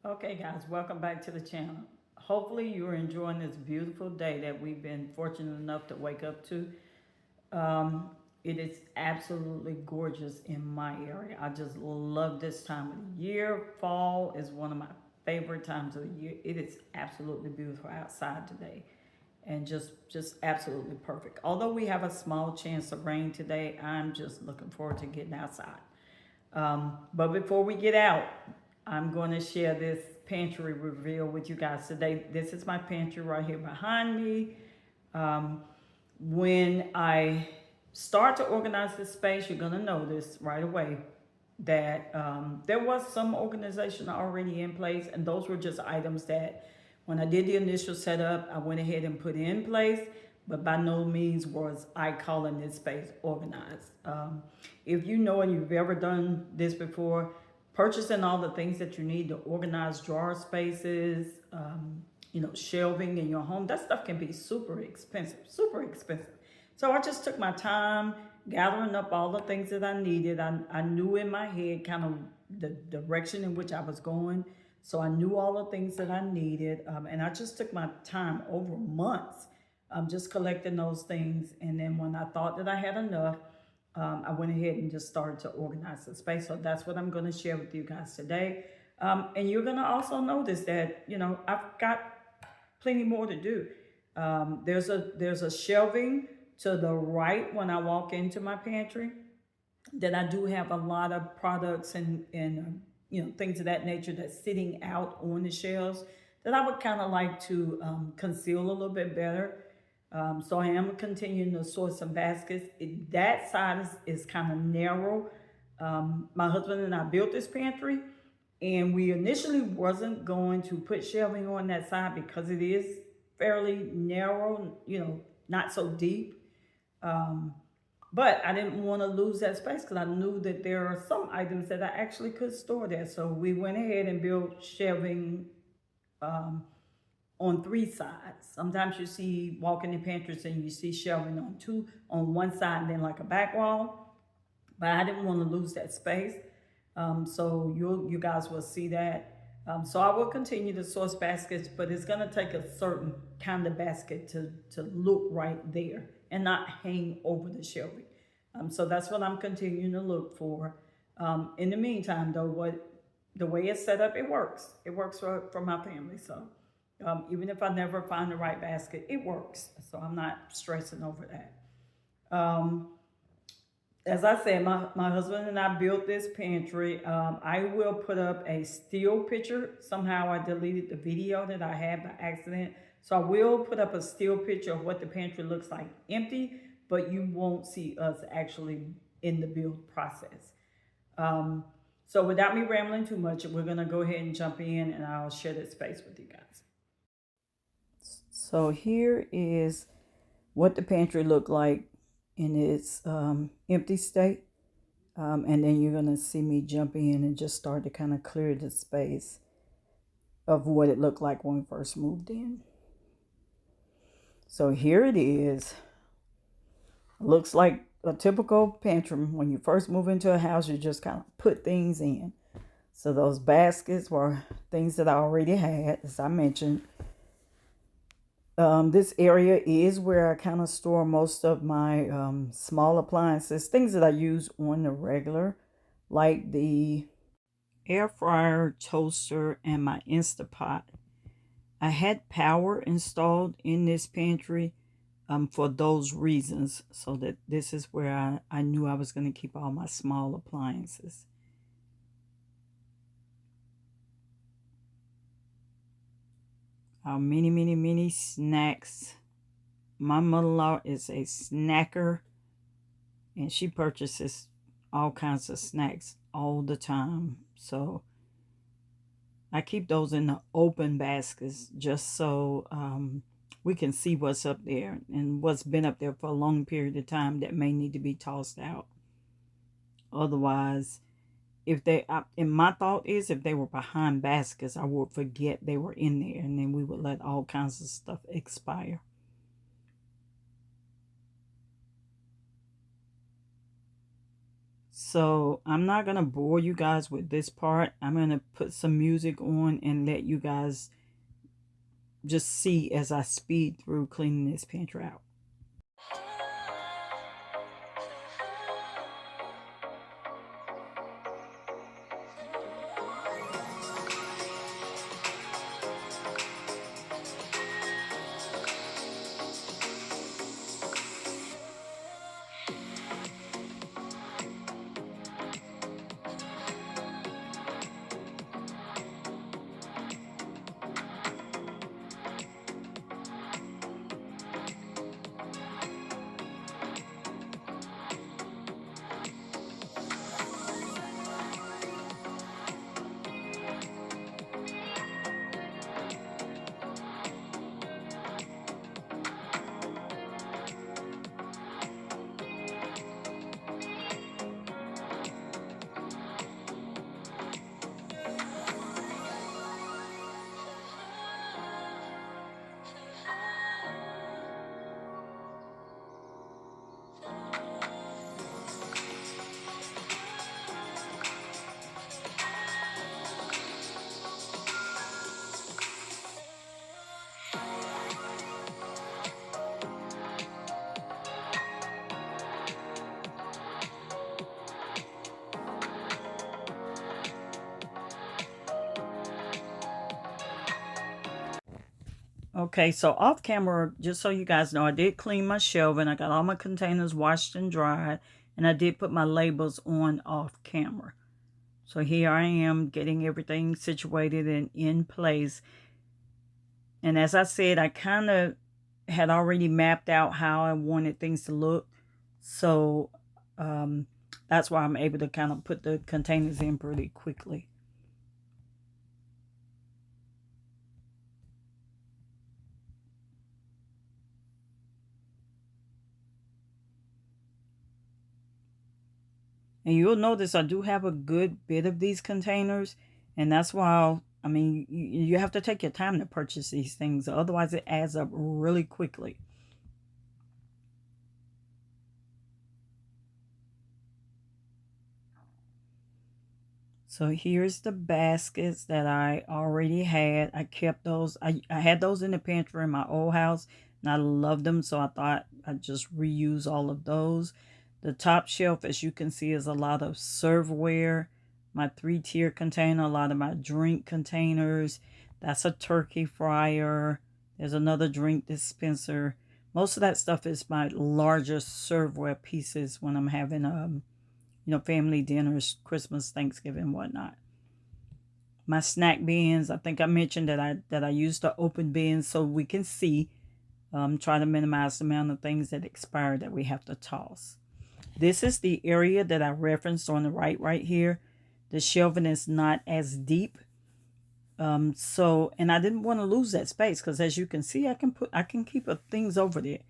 Okay, guys, welcome back to the channel. Hopefully, you're enjoying this beautiful day that we've been fortunate enough to wake up to. Um, it is absolutely gorgeous in my area. I just love this time of the year. Fall is one of my favorite times of the year. It is absolutely beautiful outside today and just absolutely perfect. Although we have a small chance of rain today, I'm just looking forward to getting outside. But before we get out, I'm going to share this pantry reveal with you guys today. This is my pantry right here behind me. Um, when I start to organize this space, you're going to notice right away that there was some organization already in place, and those were just items that when I did the initial setup, I went ahead and put in place, but by no means was I calling this space organized. If you know and you've ever done this before, purchasing all the things that you need to organize drawer spaces, shelving in your home, that stuff can be super expensive, super expensive. So I just took my time gathering up all the things that I needed. I knew in my head kind of the direction in which I was going. So I knew all the things that I needed. And I just took my time over months just collecting those things. And then when I thought that I had enough, I went ahead and just started to organize the space. So that's what I'm going to share with you guys today. And you're going to also notice that, I've got plenty more to do. There's a shelving to the right when I walk into my pantry. That I do have a lot of products and things of that nature that's sitting out on the shelves that I would kind of like to conceal a little bit better. So I am continuing to sort some baskets. That side is kind of narrow. My husband and I built this pantry, and we initially wasn't going to put shelving on that side because it is fairly narrow, not so deep. Um, but I didn't want to lose that space because I knew that there are some items that I actually could store there. So we went ahead and built shelving um, on three sides. Sometimes you see walking in pantries and you see shelving on one side and then like a back wall. But I didn't want to lose that space. So you guys will see that. So I will continue to source baskets, but it's gonna take a certain kind of basket to look right there and not hang over the shelving. So that's what I'm continuing to look for. In the meantime, though, the way it's set up, it works. It works for my family. So even if I never find the right basket, it works. So I'm not stressing over that. As I said, my husband and I built this pantry. I will put up a still picture. Somehow I deleted the video that I had by accident. So I will put up a still picture of what the pantry looks like empty, but you won't see us actually in the build process. Um, so without me rambling too much, we're going to go ahead and jump in and I'll share this space with you guys. So here is what the pantry looked like in its empty state. And then you're going to see me jump in and just start to kind of clear the space of what it looked like when we first moved in. So here it is. Looks like a typical pantry. When you first move into a house, you just kind of put things in. So those baskets were things that I already had, as I mentioned. This area is where I kind of store most of my small appliances, things that I use on the regular, like the air fryer, toaster, and my Instapot. I had power installed in this pantry for those reasons, so that this is where I knew I was going to keep all my small appliances. Many, many, many snacks. My mother-in-law is a snacker, and she purchases all kinds of snacks all the time. So I keep those in the open baskets just so we can see what's up there and what's been up there for a long period of time that may need to be tossed out. Otherwise, and my thought is if they were behind baskets, I would forget they were in there, and then we would let all kinds of stuff expire. So I'm not going to bore you guys with this part. I'm going to put some music on and let you guys just see as I speed through cleaning this pantry out. Okay, so off camera, just so you guys know, I did clean my shelving. I got all my containers washed and dried, and I did put my labels on off camera. So here I am getting everything situated and in place. And as I said, I kind of had already mapped out how I wanted things to look. So that's why I'm able to kind of put the containers in pretty quickly. And you'll notice I do have a good bit of these containers. And that's why, I mean, you have to take your time to purchase these things. Otherwise, it adds up really quickly. So here's the baskets that I already had. I kept those. I had those in the pantry in my old house, and I loved them. So I thought I'd just reuse all of those. The top shelf, as you can see, is a lot of serveware. My 3-tier container, a lot of my drink containers. That's a turkey fryer. There's another drink dispenser. Most of that stuff is my larger serveware pieces when I'm having family dinners, Christmas, Thanksgiving, whatnot. My snack bins, I think I mentioned that I use the open bins so we can see. Try to minimize the amount of things that expire that we have to toss. This is the area that I referenced on the right here. The shelving is not as deep. And I didn't want to lose that space because as you can see, I can keep things over there.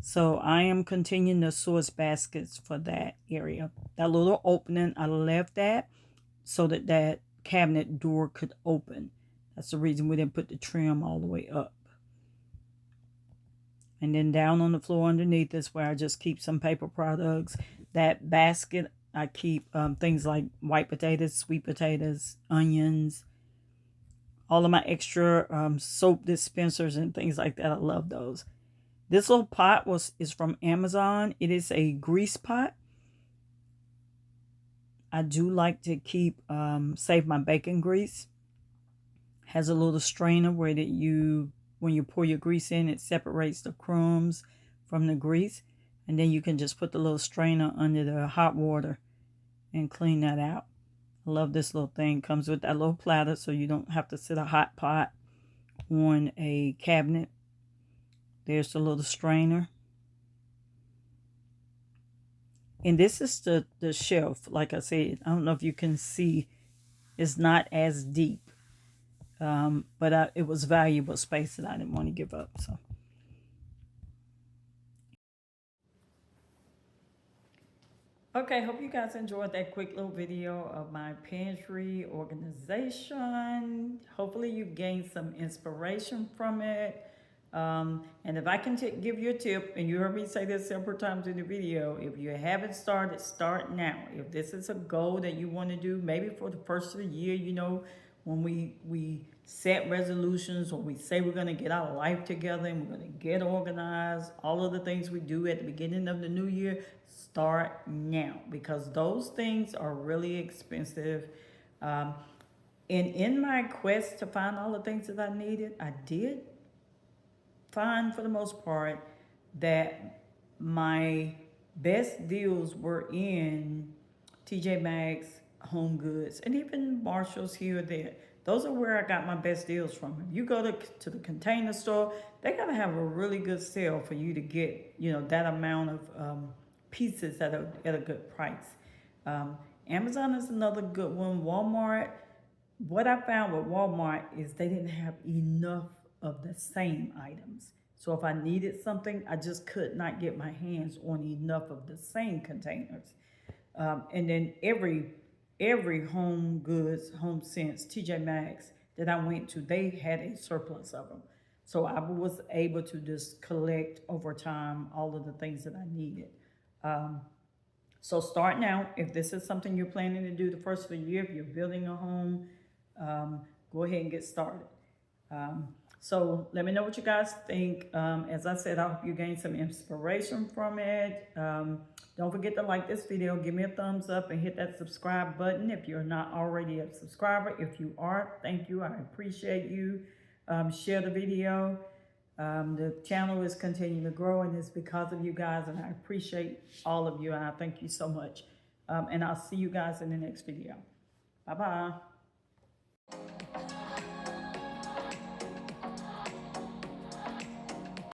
So I am continuing to source baskets for that area. That little opening, I left that so that cabinet door could open. That's the reason we didn't put the trim all the way up. And then down on the floor underneath is where I just keep some paper products. That basket, I keep things like white potatoes, sweet potatoes, onions, all of my extra soap dispensers and things like that. I love those. This little pot is from Amazon. It is a grease pot. I do like to keep save my bacon grease. Has a little strainer where when you pour your grease in, it separates the crumbs from the grease, and then you can just put the little strainer under the hot water and clean that out. I love this little thing. Comes with that little platter, so you don't have to sit a hot pot on a cabinet. There's the little strainer. And this is the shelf. Like I said, I don't know if you can see, it's not as deep. But it was valuable space that I didn't want to give up. So. Okay, hope you guys enjoyed that quick little video of my pantry organization. Hopefully you gained some inspiration from it. And if I can give you a tip, and you heard me say this several times in the video, if you haven't started, start now. If this is a goal that you want to do, maybe for the first of the year, you know, when we set resolutions or we say we're going to get our life together and we're going to get organized, all of the things we do at the beginning of the new year, start now, because those things are really expensive. And in my quest to find all the things that I needed, I did find, for the most part, that my best deals were in TJ Maxx, Home Goods, and even Marshalls here or there. Those are where I got my best deals from. If you go to the Container Store, they gotta have a really good sale for you to get, you know, that amount of pieces at a good price. Amazon is another good one. Walmart. What I found with Walmart is they didn't have enough of the same items. So if I needed something, I just could not get my hands on enough of the same containers. And then every Home Goods, Home Sense, TJ Maxx that I went to, they had a surplus of them. So I was able to just collect over time all of the things that I needed. So start now. If this is something you're planning to do the first of the year, if you're building a home, go ahead and get started. So let me know what you guys think. As I said, I hope you gain some inspiration from it. Don't forget to like this video, give me a thumbs up, and hit that subscribe button if you're not already a subscriber. If you are, thank you. I appreciate you. Share the video. The channel is continuing to grow, and it's because of you guys, and I appreciate all of you, and I thank you so much. And I'll see you guys in the next video. Bye-bye.